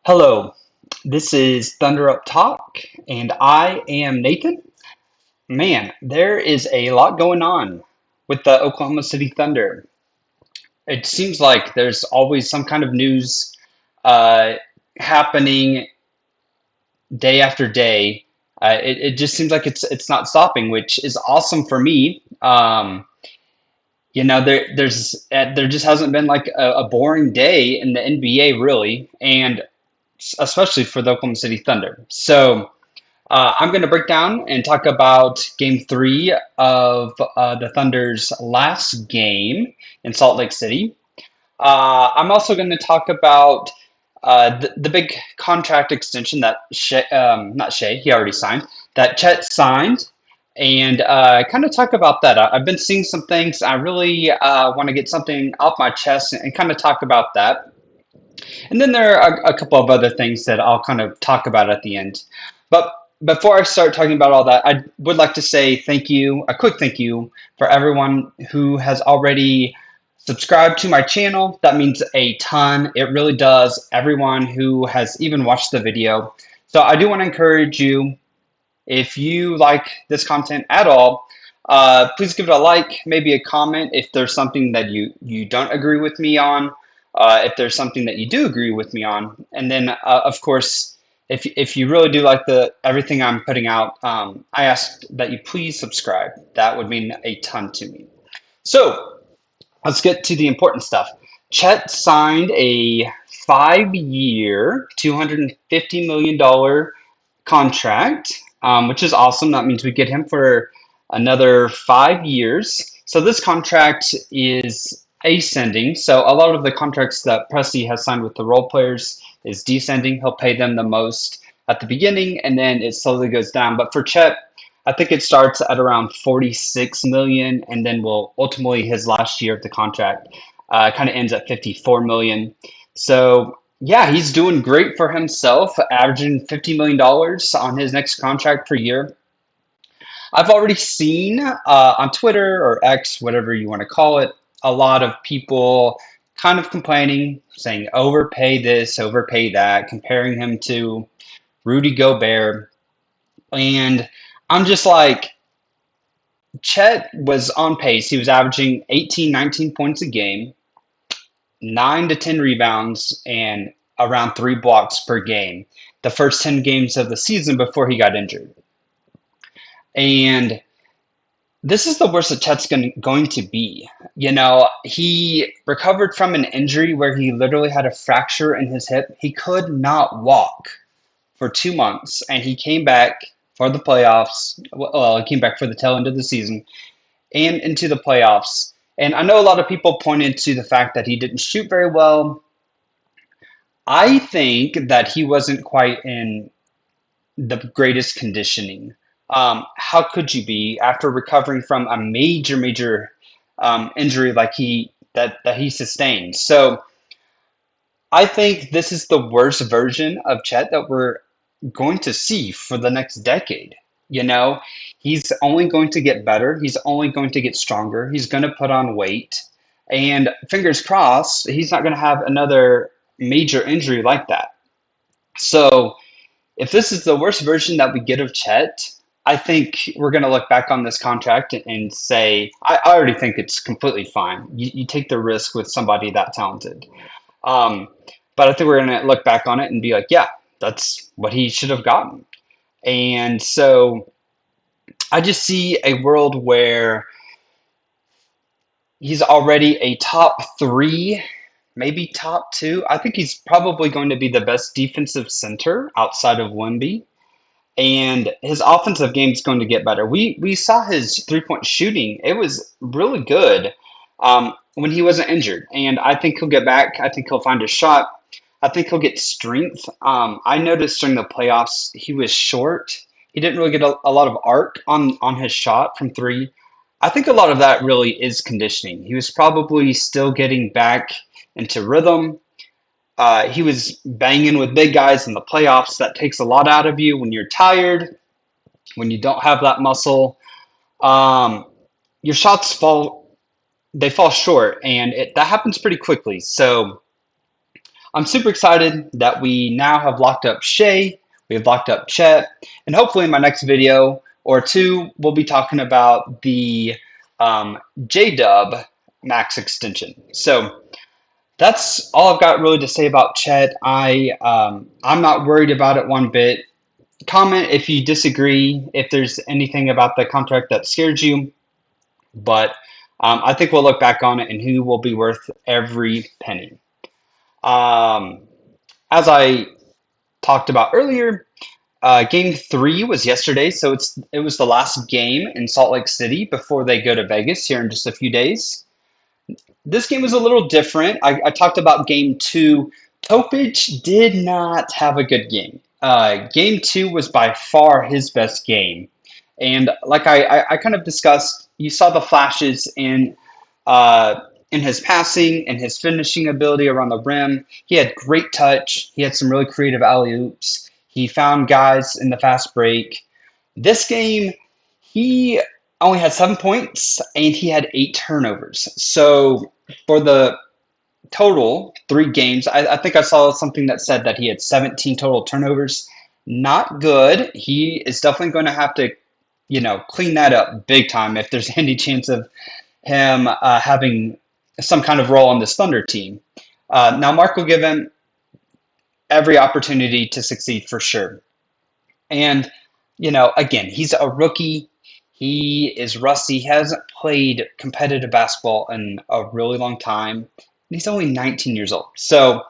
Hello, this is Thunder Up Talk, and I am Nathan. Man, there is a lot going on with the Oklahoma City Thunder. It seems like there's always some kind of news uh, happening day after day. It just seems like it's not stopping, which is awesome for me. There just hasn't been like a boring day in the NBA really, and especially for the Oklahoma City Thunder. So. I'm going to break down and talk about game three of the Thunder's last game in Salt Lake City. I'm also going to talk about the big contract extension that not Shai, he already signed, that Chet signed, and kind of talk about that. I've been seeing some things. I really want to get something off my chest and kind of talk about that. And then there are a couple of other things that I'll kind of talk about at the end. But before I start talking about all that, I would like to say thank you, a quick thank you for everyone who has already subscribed to my channel. That means a ton. It really does. Everyone who has even watched the video. So I do want to encourage you, if you like this content at all, please give it a like, maybe a comment if there's something that you don't agree with me on, if there's something that you do agree with me on, and then of course, if you really do like the everything I'm putting out, I ask that you please subscribe. That would mean a ton to me. So let's get to the important stuff. Chet signed a 5-year, $250 million contract, which is awesome. That means we get him for another 5 years. So this contract is ascending. So a lot of the contracts that Presti has signed with the role players is descending. He'll pay them the most at the beginning, and then it slowly goes down. But for Chet, I think it starts at around 46 million, and then will ultimately his last year of the contract kind of ends at 54 million. So yeah, he's doing great for himself, averaging $50 million on his next contract per year. I've already seen on Twitter or X, whatever you want to call it, a lot of people kind of complaining, saying overpay this, overpay that, comparing him to Rudy Gobert. And I'm just like, Chet was on pace. He was averaging 18, 19 points a game, 9 to 10 rebounds, and around 3 blocks per game the first 10 games of the season before he got injured. And this is the worst that Chet's going to be. He recovered from an injury where he literally had a fracture in his hip. He could not walk for 2 months, and he came back for the playoffs. Well, he came back for the tail end of the season and into the playoffs. And I know a lot of people pointed to the fact that he didn't shoot very well. I think that he wasn't quite in the greatest conditioning. How could you be after recovering from a major, major injury like that he sustained? So I think this is the worst version of Chet that we're going to see for the next decade. You know, he's only going to get better. He's only going to get stronger. He's going to put on weight. And fingers crossed, he's not going to have another major injury like that. So if this is the worst version that we get of Chet, I think we're going to look back on this contract and say, I already think it's completely fine. You take the risk with somebody that talented. Um, but I think we're going to look back on it and be like, yeah, that's what he should have gotten. And so I just see a world where he's already a top three, maybe top two. I think he's probably going to be the best defensive center outside of Wemby. And his offensive game is going to get better. We saw his 3-point shooting; it was really good when he wasn't injured, and I think he'll get back. I think he'll find his shot. I think he'll get strength. I noticed during the playoffs he was short. He didn't really get a lot of arc on his shot from three. I think a lot of that really is conditioning. He was probably still getting back into rhythm. He was banging with big guys in the playoffs. That takes a lot out of you when you're tired, when you don't have that muscle. Um, your shots fall, they fall short, and that happens pretty quickly. So I'm super excited that we now have locked up Shai, we've locked up Chet, and hopefully in my next video or two, we'll be talking about the J-Dub max extension. So that's all I've got really to say about Chet. I'm not worried about it one bit. Comment if you disagree, if there's anything about the contract that scares you, but I think we'll look back on it and who will be worth every penny. Um, as I talked about earlier, game three was yesterday, so it was the last game in Salt Lake City before they go to Vegas here in just a few days. This game was a little different. I talked about game two. Topic did not have a good game. Game two was by far his best game. And like I kind of discussed, you saw the flashes in his passing and his finishing ability around the rim. He had great touch. He had some really creative alley oops. He found guys in the fast break. This game, he only had 7 points and he had 8 turnovers. So for the total 3 games, I think I saw something that said that he had 17 total turnovers. Not good. He is definitely going to have to, clean that up big time if there's any chance of him having some kind of role on this Thunder team. Now, Mark will give him every opportunity to succeed for sure. And, again, he's a rookie. He is rusty. He hasn't played competitive basketball in a really long time. And he's only 19 years old. So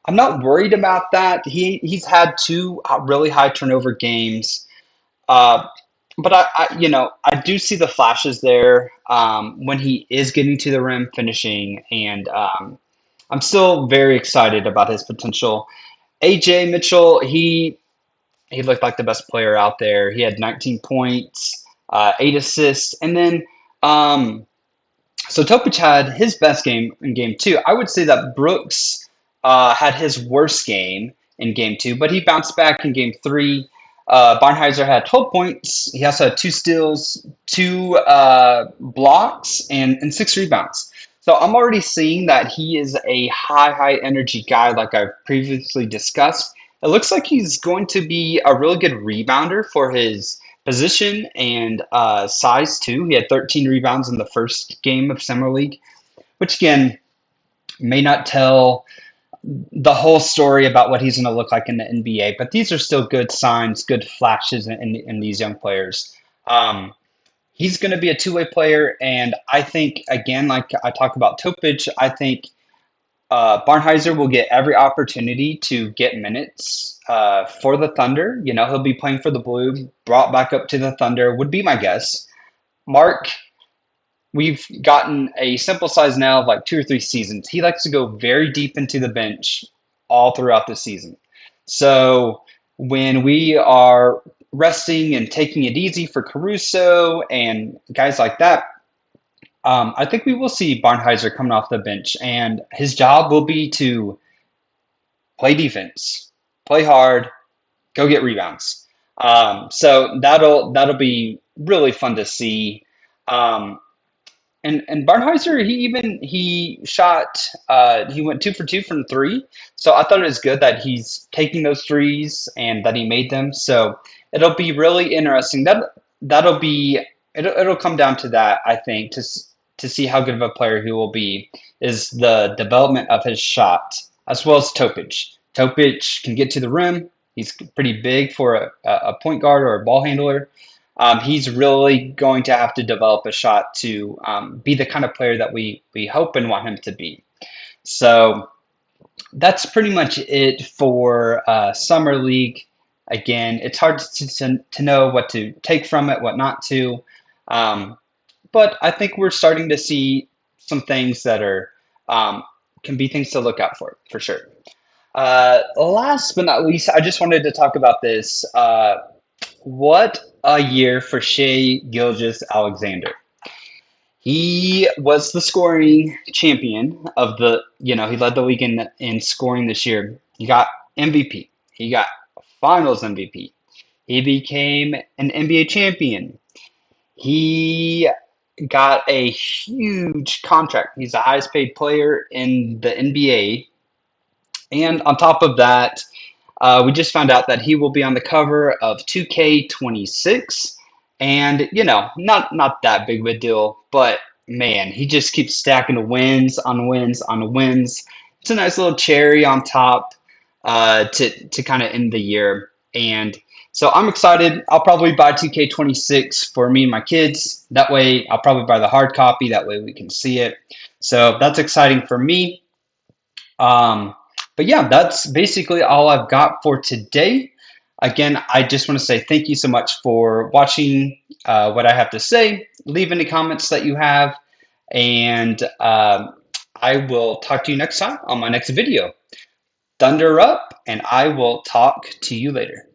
I'm not worried about that. He's had 2 really high turnover games. Uh, but I do see the flashes there when he is getting to the rim, finishing, and I'm still very excited about his potential. AJ Mitchell, he looked like the best player out there. He had 19 points, 8 assists, and then so Topic had his best game in game two. I would say that Brooks had his worst game in game two, but he bounced back in game three. Barnheiser had 12 points. He also had 2 steals, 2 blocks, and 6 rebounds. So I'm already seeing that he is a high energy guy, like I've previously discussed. It looks like he's going to be a really good rebounder for his position and size too. He had 13 rebounds in the first game of Summer League, which again may not tell the whole story about what he's going to look like in the NBA, but these are still good signs, good flashes in these young players. He's going to be a two-way player, and I think, again, like I talk about Topic, I think Barnheiser will get every opportunity to get minutes for the Thunder. He'll be playing for the Blue, brought back up to the Thunder, would be my guess. Mark, we've gotten a sample size now of like 2 or 3 seasons. He likes to go very deep into the bench all throughout the season. So when we are resting and taking it easy for Caruso and guys like that, I think we will see Barnheiser coming off the bench, and his job will be to play defense, play hard, go get rebounds. So that'll be really fun to see. Um, and Barnheiser, he shot he went 2 for 2 from three. So I thought it was good that he's taking those threes and that he made them. So it'll be really interesting. That'll be it'll come down to that, I think, to see how good of a player he will be is the development of his shot as well as Topic. Topic can get to the rim. He's pretty big for a point guard or a ball handler. He's really going to have to develop a shot to be the kind of player that we hope and want him to be. So that's pretty much it for Summer League. Again, it's hard to know what to take from it, what not to. But I think we're starting to see some things that are can be things to look out for sure. Last but not least, I just wanted to talk about this. What a year for Shai Gilgeous-Alexander. He was the scoring champion of he led the league in scoring this year. He got MVP. He got finals MVP. He became an NBA champion. He got a huge contract. He's the highest paid player in the NBA. And on top of that, we just found out that he will be on the cover of 2K26, and not that big of a deal, but man, he just keeps stacking wins on wins on wins. It's a nice little cherry on top to kind of end the year, and so I'm excited. I'll probably buy 2K26 for me and my kids. That way, I'll probably buy the hard copy. That way, we can see it. So that's exciting for me. Um, but yeah, that's basically all I've got for today. Again, I just want to say thank you so much for watching what I have to say. Leave any comments that you have, and I will talk to you next time on my next video. Thunder up, and I will talk to you later.